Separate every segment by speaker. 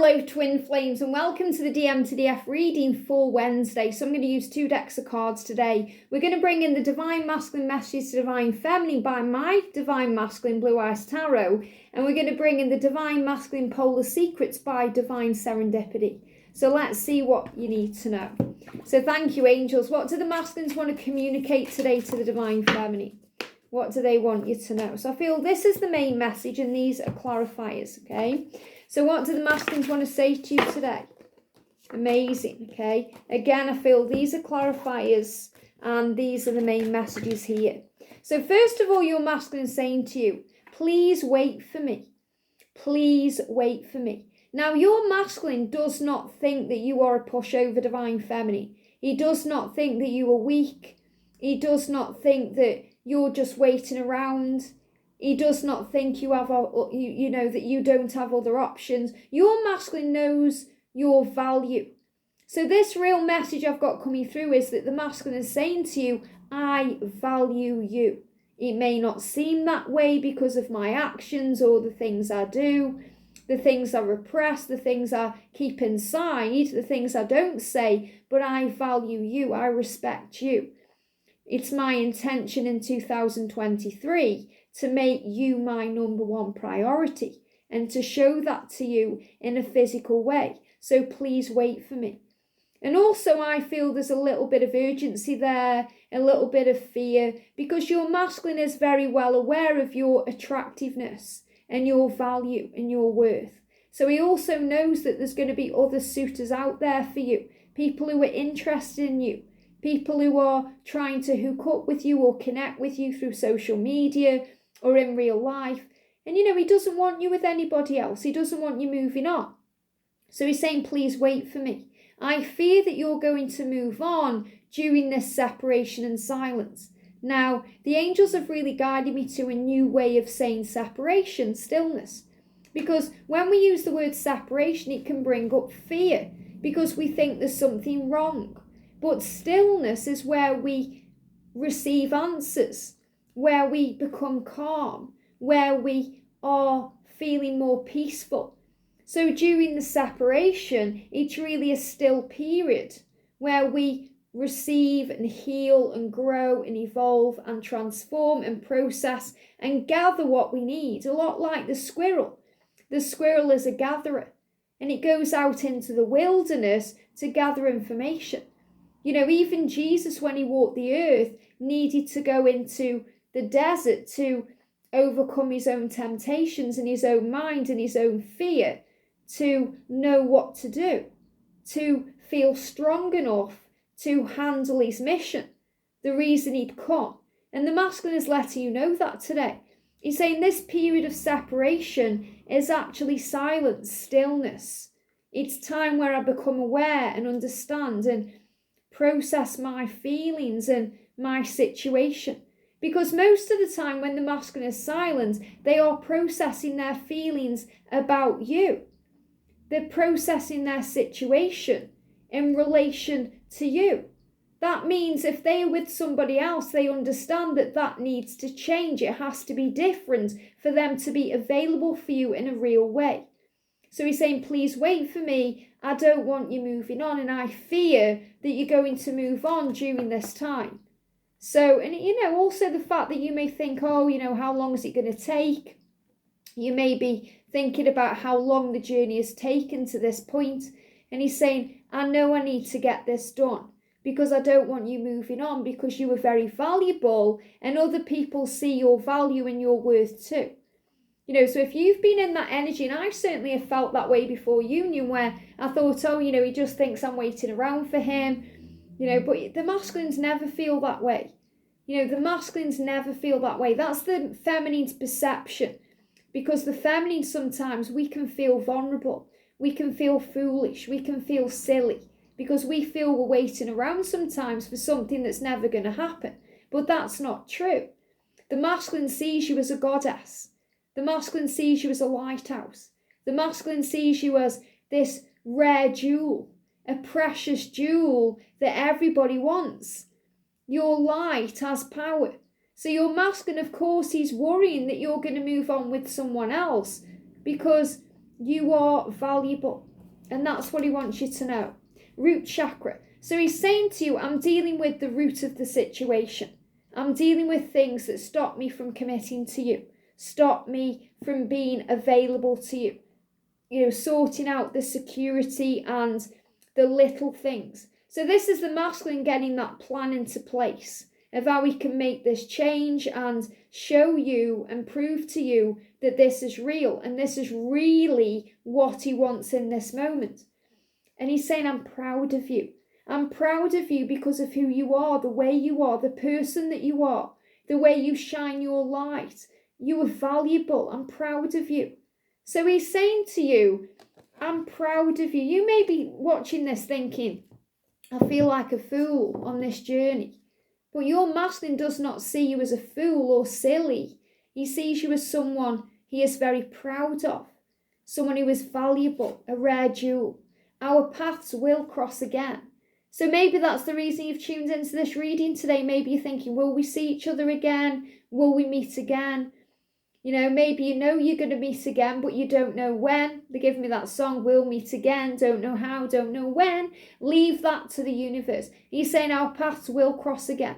Speaker 1: Hello twin flames and welcome to the DM to DF reading for Wednesday. So I'm going to use 2 decks of cards today. We're going to bring in the Divine Masculine Messages to Divine Feminine by my Divine Masculine Blue Eyes Tarot. And we're going to bring in the Divine Masculine Polar Secrets by Divine Serendipity. So let's see what you need to know. So thank you, angels. What do the masculines want to communicate today to the Divine Feminine? What do they want you to know? So I feel this is the main message and these are clarifiers, okay? So what do the masculines want to say to you today? Amazing, okay? Again, I feel these are clarifiers and these are the main messages here. So first of all, your masculine is saying to you, please wait for me. Please wait for me. Now, your masculine does not think that you are a pushover divine feminine. He does not think that you are weak. He does not think that you're just waiting around. He does not think you have, you know, that you don't have other options. Your masculine knows your value. So this real message I've got coming through is that the masculine is saying to you, I value you. It may not seem that way because of my actions or the things I do, the things I repress, the things I keep inside, the things I don't say, but I value you. I respect you. It's my intention in 2023 to make you my number one priority and to show that to you in a physical way. So please wait for me. And also I feel there's a little bit of urgency there, a little bit of fear, because your masculine is very well aware of your attractiveness and your value and your worth. So he also knows that there's going to be other suitors out there for you, people who are interested in you, people who are trying to hook up with you or connect with you through social media or in real life. And you know, he doesn't want you with anybody else. He doesn't want you moving on. So he's saying, please wait for me. I fear that you're going to move on during this separation and silence. Now, the angels have really guided me to a new way of saying separation, stillness. Because when we use the word separation, it can bring up fear because we think there's something wrong. But stillness is where we receive answers, where we become calm, where we are feeling more peaceful. So during the separation, it's really a still period where we receive and heal and grow and evolve and transform and process and gather what we need. A lot like the squirrel. The squirrel is a gatherer and it goes out into the wilderness to gather information. You know, even Jesus, when he walked the earth, needed to go into the desert to overcome his own temptations and his own mind and his own fear, to know what to do, to feel strong enough to handle his mission, the reason he'd come. And the masculine is letting you know that today. He's saying this period of separation is actually silence, stillness. It's time where I become aware and understand and process my feelings and my situation. Because most of the time when the masculine is silent, they are processing their feelings about you. They're processing their situation in relation to you. That means if they are with somebody else, they understand that that needs to change. It has to be different for them to be available for you in a real way. So he's saying, please wait for me. I don't want you moving on. And I fear that you're going to move on during this time. So, and you know, also the fact that you may think, oh, you know, how long is it going to take? You may be thinking about how long the journey has taken to this point. And he's saying, I know I need to get this done because I don't want you moving on because you are very valuable and other people see your value and your worth too. You know, so if you've been in that energy, and I certainly have felt that way before union where I thought, oh, you know, he just thinks I'm waiting around for him. You know, but the masculines never feel that way. You know, the masculines never feel that way. That's the feminine's perception. Because the feminine, sometimes we can feel vulnerable. We can feel foolish. We can feel silly. Because we feel we're waiting around sometimes for something that's never going to happen. But that's not true. The masculine sees you as a goddess. The masculine sees you as a lighthouse. The masculine sees you as this rare jewel. A precious jewel that everybody wants. Your light has power. So your masculine, of course, he's worrying that you're going to move on with someone else because you are valuable. And that's what he wants you to know. Root chakra. So he's saying to you, I'm dealing with the root of the situation. I'm dealing with things that stop me from committing to you, stop me from being available to you. Sorting out the security and the little things. So this is the masculine getting that plan into place of how he can make this change and show you and prove to you that this is real and this is really what he wants in this moment. And he's saying, I'm proud of you. I'm proud of you because of who you are, the way you are, the person that you are, the way you shine your light. You are valuable. I'm proud of you. So he's saying to you, I'm proud of you. You may be watching this thinking, I feel like a fool on this journey. But your masculine does not see you as a fool or silly. He sees you as someone he is very proud of, someone who is valuable, a rare jewel. Our paths will cross again. So maybe that's the reason you've tuned into this reading today. Maybe you're thinking, will we see each other again? Will we meet again? Maybe you're going to meet again, but you don't know when. They give me that song, we'll meet again, don't know how, don't know when. Leave that to the universe. He's saying our paths will cross again.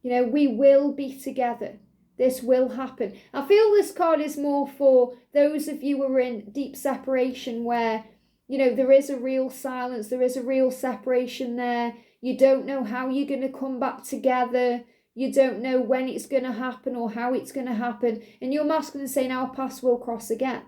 Speaker 1: We will be together. This will happen. I feel this card is more for those of you who are in deep separation where, there is a real silence, there is a real separation there. You don't know how you're going to come back together. You don't know when it's going to happen or how it's going to happen. And your masculine is saying our paths will cross again.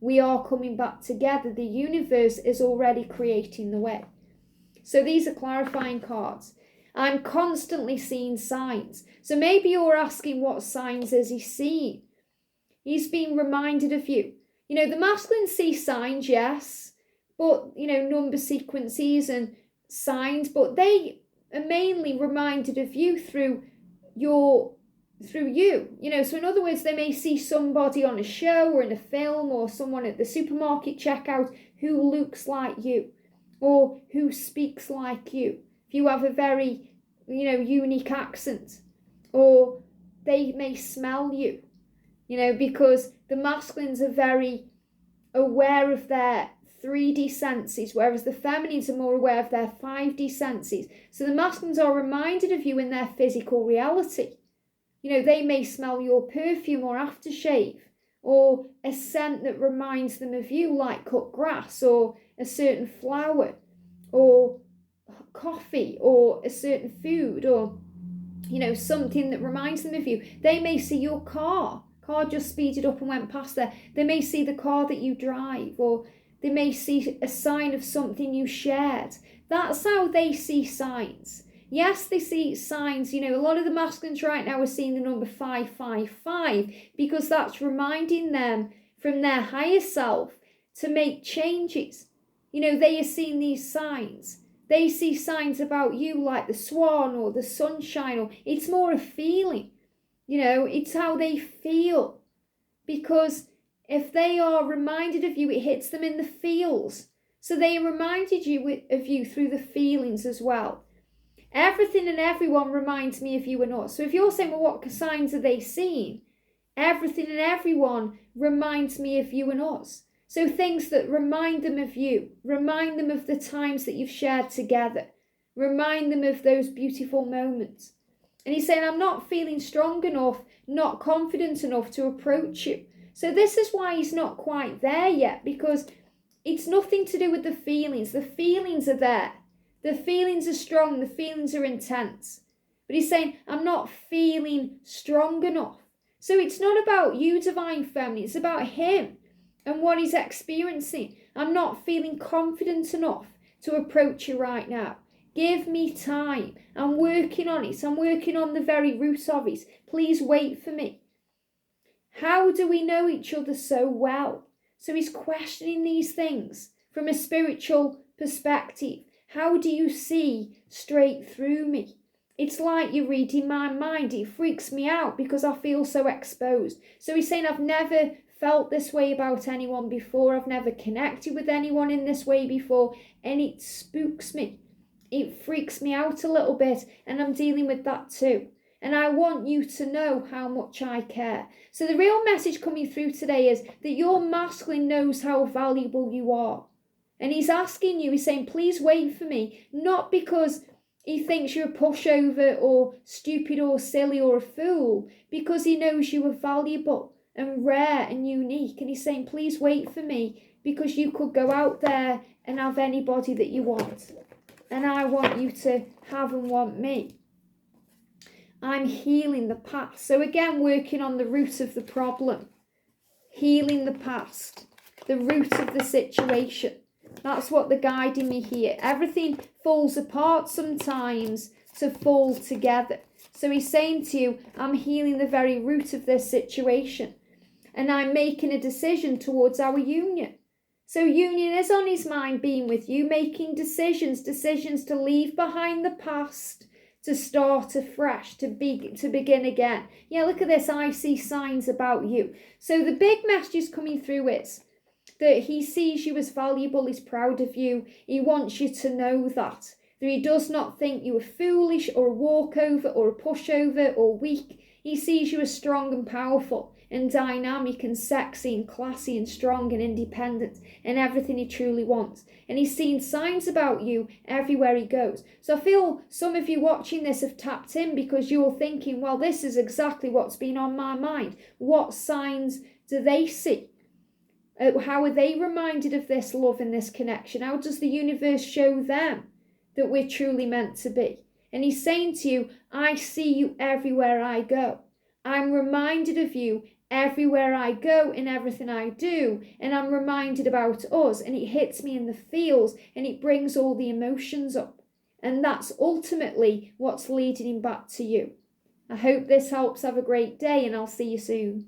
Speaker 1: We are coming back together. The universe is already creating the way. So these are clarifying cards. I'm constantly seeing signs. So maybe you're asking what signs is he seeing? He's being reminded of you. The masculine sees signs, yes, but, number sequences and signs, but they are mainly reminded of you through you. So in other words, they may see somebody on a show or in a film or someone at the supermarket checkout who looks like you or who speaks like you. If you have a very, unique accent, or they may smell you, because the masculines are very aware of their 3D senses, whereas the feminines are more aware of their 5D senses. So the masculines are reminded of you in their physical reality. They may smell your perfume or aftershave, or a scent that reminds them of you, like cut grass, or a certain flower, or coffee, or a certain food, or, something that reminds them of you. They may see your car just speeded up and went past there. They may see the car that you drive, or they may see a sign of something you shared. That's how they see signs. Yes, they see signs. A lot of the masculines right now are seeing the number 555 because that's reminding them from their higher self to make changes. They are seeing these signs. They see signs about you like the swan or the sunshine, or it's more a feeling. It's how they feel. Because if they are reminded of you, it hits them in the feels. So they reminded you of you through the feelings as well. Everything and everyone reminds me of you and us. So if you're saying, well, what signs are they seeing? Everything and everyone reminds me of you and us. So things that remind them of you, remind them of the times that you've shared together, remind them of those beautiful moments. And he's saying, I'm not feeling strong enough, not confident enough to approach you. So this is why he's not quite there yet, because it's nothing to do with the feelings. The feelings are there. The feelings are strong. The feelings are intense. But he's saying, I'm not feeling strong enough. So it's not about you, divine feminine. It's about him and what he's experiencing. I'm not feeling confident enough to approach you right now. Give me time. I'm working on it. I'm working on the very root of it. Please wait for me. How do we know each other so well? So he's questioning these things from a spiritual perspective. How do you see straight through me? It's like you're reading my mind. It freaks me out because I feel so exposed. So he's saying, I've never felt this way about anyone before. I've never connected with anyone in this way before. And it spooks me. It freaks me out a little bit. And I'm dealing with that too. And I want you to know how much I care. So the real message coming through today is that your masculine knows how valuable you are. And he's asking you, he's saying, please wait for me. Not because he thinks you're a pushover or stupid or silly or a fool, because he knows you are valuable and rare and unique. And he's saying, please wait for me, because you could go out there and have anybody that you want. And I want you to have and want me. I'm healing the past. So again, working on the root of the problem. Healing the past. The root of the situation. That's what they're guiding me here. Everything falls apart sometimes to fall together. So he's saying to you, I'm healing the very root of this situation. And I'm making a decision towards our union. So union is on his mind, being with you, making decisions to leave behind the past, to start afresh, to begin again. Yeah, look at this. I see signs about you. So the big message coming through is that he sees you as valuable, he's proud of you, he wants you to know that he does not think you are foolish or a walkover or a pushover or weak. He sees you as strong and powerful and dynamic and sexy and classy and strong and independent and everything he truly wants. And he's seen signs about you everywhere he goes. So I feel some of you watching this have tapped in because you're thinking, well, this is exactly what's been on my mind. What signs do they see? How are they reminded of this love and this connection? How does the universe show them that we're truly meant to be? And he's saying to you, I see you everywhere I go. I'm reminded of you everywhere I go in everything I do. And I'm reminded about us. And it hits me in the feels and it brings all the emotions up. And that's ultimately what's leading him back to you. I hope this helps. Have a great day and I'll see you soon.